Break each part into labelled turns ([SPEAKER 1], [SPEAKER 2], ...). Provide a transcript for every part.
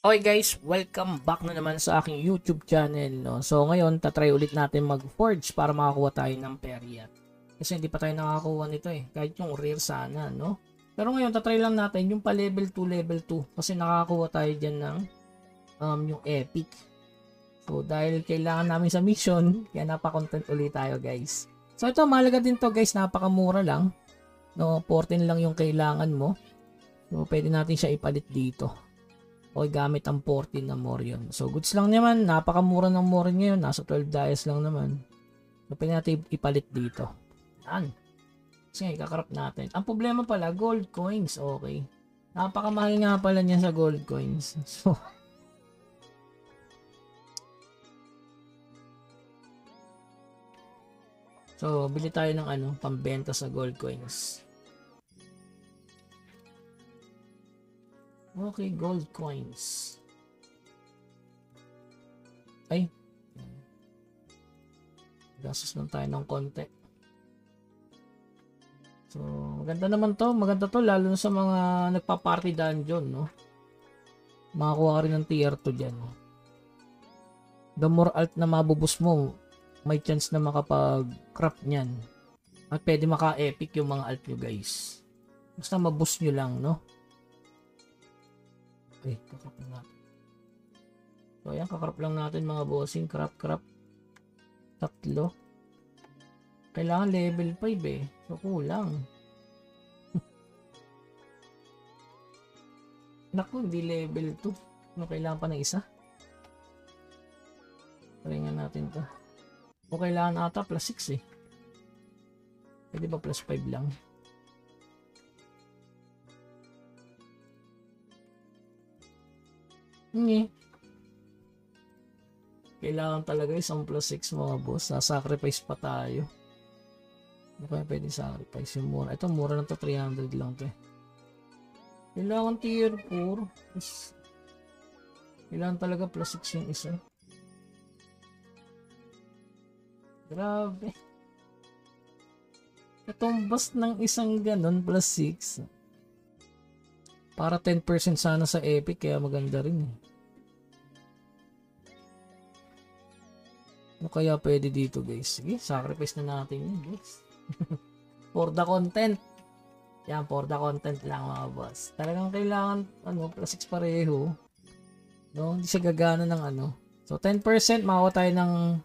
[SPEAKER 1] Okay guys, welcome back na naman sa aking YouTube channel, no? So ngayon, tatry ulit natin mag-forge para makakuha tayo ng Periat. Kasi hindi pa tayo nakakuha nito kahit yung rare sana, no? Pero ngayon, tatry lang natin yung pa level 2, level 2. Kasi nakakakuha tayo dyan ng yung epic. So dahil kailangan namin sa mission, kaya napa-content ulit tayo guys. So ito, mahalaga din to guys, napakamura lang. No, 14 lang yung kailangan mo. So pwede natin siya ipalit dito. Okay, gamit ang 14 na Morion. So, goods lang naman. Napakamura ng Morion ngayon. Nasa 12 dias lang naman. So, pwede natin ipalit dito. Yan. Kasi ikakarap natin. Ang problema pala, gold coins. Okay. Napakamahal nga pala niya sa gold coins. So, bili tayo ng pambenta sa gold coins. Okay, gold coins. Ay. Gastos lang tayo ng konti. So, maganda naman to. Maganda to lalo na sa mga nagpa-party dungeon, no? Makakuha ka rin ng tier 2 dyan. The more alt na mabubus mo, may chance na makapag-craft nyan. At pwede maka-epic yung mga alt nyo, guys. Basta maboost nyo lang, no? Okay, kakrap lang natin. So, ayan, kakrap lang natin mga bossing. Crap. Tatlo. Kailangan level 5 So, kulang. Naku, hindi level 2. No, kailangan pa ng isa. Try nga natin to. O kailangan ata plus 6 Pwede ba plus 5 lang? Kailangan talaga isang plus 6 mga boss. Sacrifice pa tayo. Ano kaya pwede sacrifice yung mura? Ito mura na to, 300 lang to Kailangan tier 4. Kailangan talaga plus 6 yung isa. Grabe. Katumbas ng isang ganon plus 6. Para 10% sana sa epic kaya maganda rin Ano kaya pwede dito guys? Sige, sacrifice na natin yun guys. For the content. Yan, for the content lang mga boss. Talagang kailangan plus 6 pareho. No, hindi siya gagana ng So 10% makuha tayo ng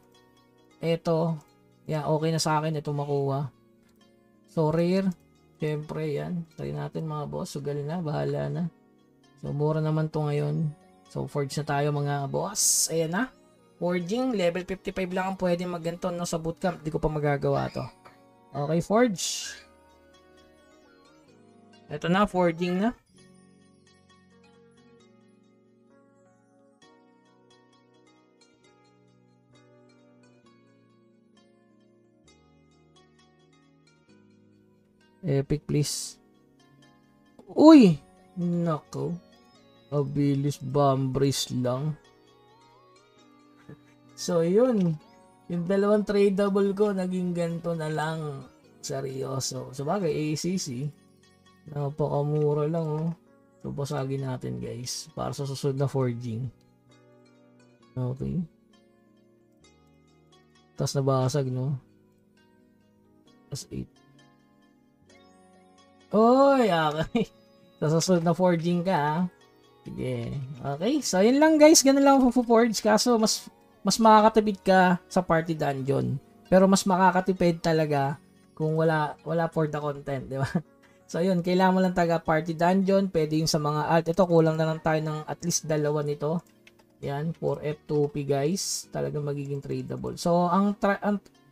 [SPEAKER 1] eto. Yan, okay na sa akin ito makuha. So rare. Siyempre yan. Try natin mga boss. Sugal na, bahala na. So mura naman to ngayon. So forge na tayo mga boss. Ayan na. Forging, level 55 lang ang pwede magganto no, sa bootcamp. Hindi ko pa magagawa to. Okay, forge. Ito na, forging na. Epic, please. Uy! Nako. Abilis Bambris lang. So, yun. Yung dalawang tradable ko, naging ganito na lang. Seryoso. So, bagay, ACC. Napakamura lang, So, basagin natin, guys. Para sa susunod na forging. Okay. Tapos nabasag, no? Tapos 8. Oy, okay. Sa susunod na forging ka, Sige. Okay. So, yun lang, guys. Ganun lang ang forge. Kaso, mas makakatipid ka sa party dungeon. Pero mas makakatipid talaga kung wala for the content, di ba? So yun, kailangan mo lang taga party dungeon, pwede yung sa mga alt. Ito kulang na lang tayo ng at least dalawa nito. Yan, for F2P guys, talaga magiging tradable. So ang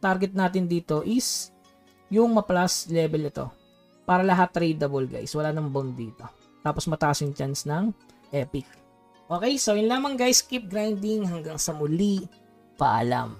[SPEAKER 1] target natin dito is yung ma-plus level ito. Para lahat tradable guys, wala nang bond dito. Tapos mataas yung chance ng epic. Okay, so yun lamang guys, keep grinding hanggang sa muli. Paalam.